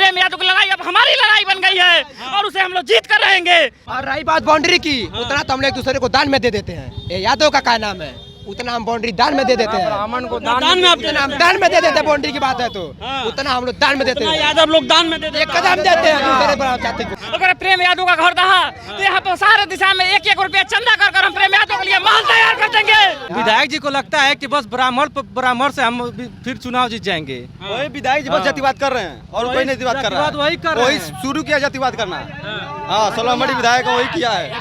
प्रेम यादव की लड़ाई अब हमारी लड़ाई बन गई है और उसे हम लोग जीत कर रहेंगे। और रही बात बाउंड्री की, उतना तो हम लोग एक दूसरे को दान में दे देते हैं। ये यादव का क्या नाम है, उतना हम बाउंड्री दान में दे देते हैं। ब्राह्मण को दान में आप दान में दे देते हैं। बाउंड्री की बात है तो उतना हम लोग दान में देते हैं। यादव लोग दान में देते हैं, कदम देते हैं दूसरे जाति को। अगर प्रेम यादव का घर रहा तो यहाँ पर सारे दिशा में 1-1 रुपया चंदा कर हम प्रेम यादव के लिए महल तैयार कर देंगे। विधायक जी को लगता है कि बस ब्राह्मण से हम फिर चुनाव जीत जाएंगे। वही विधायक जी बस जातिवाद कर रहे हैं और कोई नहीं जातिवाद कर रहा है। वही कर रहे वही हैं। शुरू किया जातिवाद करना। हाँ, सोलहमढ़ी विधायक वही किया है।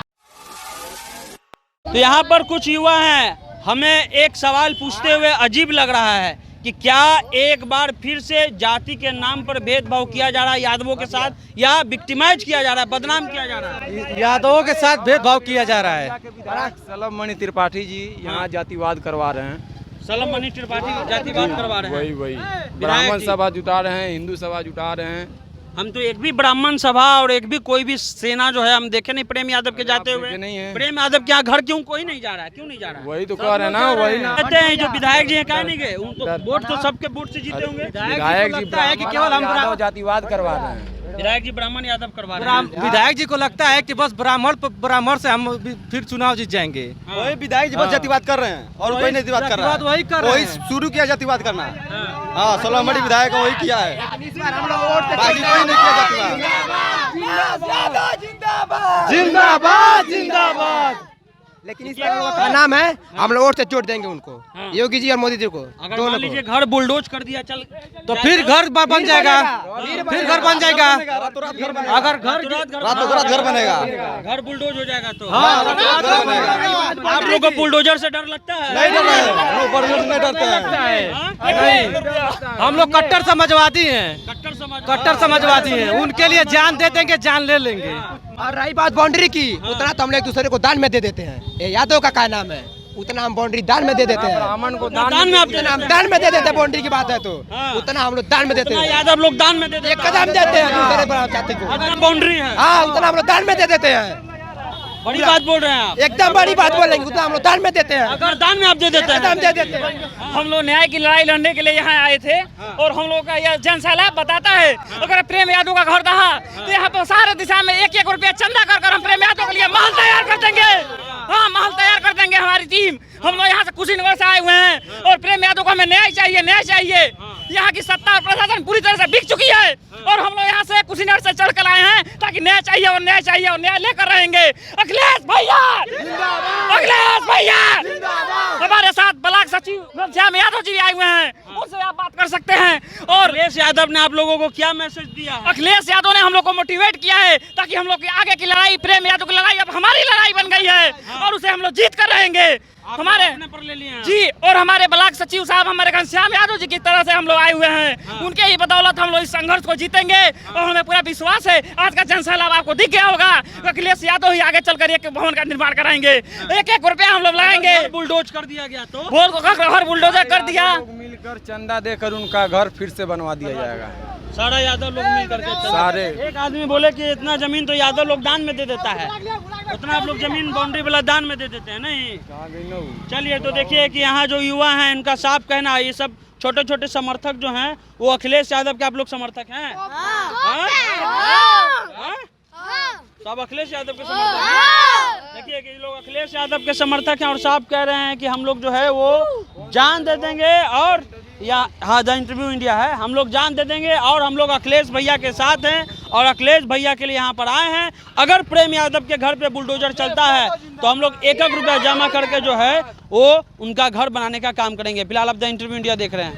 तो यहाँ पर कुछ युवा हैं, हमें एक सवाल पूछते हुए अजीब लग रहा है कि क्या एक बार फिर से जाति के नाम पर भेदभाव किया जा रहा है यादवों के साथ, या विक्टिमाइज किया जा रहा है, बदनाम किया जा रहा है? यादवों के साथ भेदभाव किया जा रहा है। सलम त्रिपाठी जी यहाँ जातिवाद करवा रहे हैं। सलम त्रिपाठी जातिवाद करवा रहे हैं। वही ब्राह्मण सभा जुटा रहे हैं, हिंदू सभा जुटा रहे हैं। हम तो एक भी ब्राह्मण सभा और एक भी कोई भी सेना जो है हम देखे नहीं प्रेम यादव के जाते हुए। नहीं है। प्रेम यादव के यहाँ घर क्यों कोई नहीं जा रहा है, क्यों नहीं जा रहा है? वही तो कह रहे हैं ना, वही ना कहते हैं जो विधायक जी हैं कह नहीं गए, उनको वोट तो सबके वोट से जीते होंगे। विधायक जी लगता है कि केवल हम यादव जातिवाद करवा रहे हैं। विधायक जी ब्राह्मण यादव करवा रहे हैं। विधायक जी को लगता है कि बस ब्राह्मण से हम फिर चुनाव जीत जाएंगे। वही विधायक जी बस जातिवाद कर रहे हैं और कोई नहीं जातिवाद कर रहा है। वही कर रहे वही हैं। शुरू किया जातिवाद करना। हाँ, सोलहमढ़ी विधायक वही किया है, बाकी कोई नहीं किया जातिवाद। जिंदाबाद जिंदाबाद। लेकिन इस बार का नाम है, हम लोग वोट से जोड़ देंगे उनको, योगी जी और मोदी जी को। अगर मान लीजिए घर बुलडोज कर दिया चल तो फिर घर बन जाएगा, फिर घर बन जाएगा। रातों रात घर बनेगा। अगर घर रातों रात घर बनेगा। घर बुलडोज हो जाएगा तो घर बनेगा। आप लोगों को बुलडोजर से डर लगता है? नहीं डर रहे हैं, लोग बड़े नहीं डरते हैं। नहीं, हम लोग कट्टर समाजवादी हैं। कट्टर समाजवादी हैं, उनके लिए जान दे देंगे, जान ले लेंगे। और रही बात बाउंड्री की, उतना तो हम लोग एक दूसरे को दान में दे देते हैं। ये यादव का क्या नाम है, उतना हम बाउंड्री दान में दे देते हैं। ब्राह्मण को दान में आप उतना हम दान में दे देते हैं। बाउंड्री की बात है तो उतना हम लोग दान में देते हैं। यादव लोग दान में देते हैं, कदम देते हैं दूसरे जाति को। अगर बाउंड्री है। हाँ, उतना हम लोग दान में दे देते हैं। बड़ी बात बोल रहे हैं आप। एकदम बड़ी बात बोलेंगे, उतना हम लोग दान में देते हैं। अगर दान में आप दे देते हैं, कदम दे देते हैं। हम लोग न्याय की लड़ाई लड़ने के लिए यहाँ आए थे और हम लोग का यह जनसैलाब बताता है अगर प्रेम यादव का घर रहा तो यहाँ पर सारे दिशा में 1-1 रुपया चंदा कर हम प्रेम यादव के लिए महल तैयार कर देंगे। हाँ, महल तैयार कर देंगे हमारी टीम। हम लोग यहाँ से कुशीनगर से आए हुए हैं और प्रेम यादव को हमें न्याय चाहिए, न्याय चाहिए। यहाँ की सत्ता और प्रशासन पूरी तरह से बिक चुकी है और हम लोग यहाँ से कुशीनगर से चढ़ कर आए हैं ताकि न्याय चाहिए और न्याय चाहिए और न्याय लेकर रहेंगे। अखिलेश भैया, अखिलेश भैया। हमारे साथ ब्लॉक सचिव श्याम यादव जी भी आए हुए हैं, उनसे आप बात कर सकते हैं। और अखिलेश यादव ने आप लोगों को क्या मैसेज दिया है? अखिलेश यादव ने हम लोग को मोटिवेट किया है ताकि हम लोग की आगे की लड़ाई, प्रेम यादव की लड़ाई अब हमारी लड़ाई बन गई है और उसे हम लोग जीत कर रहेंगे। हमारे पर ले लिए जी, और हमारे ब्लॉक सचिव साहब हमारे घनश्याम यादव जी की तरह से हम लोग आए हुए हैं। उनके ही बदौलत हम लोग इस संघर्ष को जीतेंगे और हमें पूरा विश्वास है। आज का जनसैलाब आपको दिख गया होगा, अखिलेश यादव ही आगे चलकर एक भवन का निर्माण कराएंगे। 1-1 रुपया हम लोग लगाएंगे। बुलडोज कर दिया गया तो हर बुलडोजर कर दिया। मिलकर चंदा देकर उनका घर फिर से बनवा दिया जाएगा। सारा यादव लोग मिल करके सारे। एक आदमी बोले कि इतना जमीन तो यादव लोग दान में दे देता है, उतना आप लोग जमीन बाउंड्री वाला दान में दे देते हैं। नहीं, चलिए तो देखिए कि यहाँ जो युवा हैं इनका साफ कहना है, ये सब छोटे छोटे समर्थक जो हैं वो अखिलेश यादव के आप लोग समर्थक हैं? सब अखिलेश यादव के समर्थक हैं? देखिए कि लोग अखिलेश यादव के समर्थक हैं और साफ कह रहे हैं कि हम लोग जो है वो जान दे देंगे और या हाँ, द इंटरव्यू इंडिया है, हम लोग जान दे देंगे और हम लोग अखिलेश भैया के साथ हैं और अखिलेश भैया के लिए यहाँ पर आए हैं। अगर प्रेम यादव के घर पे बुलडोजर चलता है तो हम लोग 1-1 रुपया जमा करके जो है वो उनका घर बनाने का काम करेंगे। फिलहाल आप द इंटरव्यू इंडिया देख रहे हैं।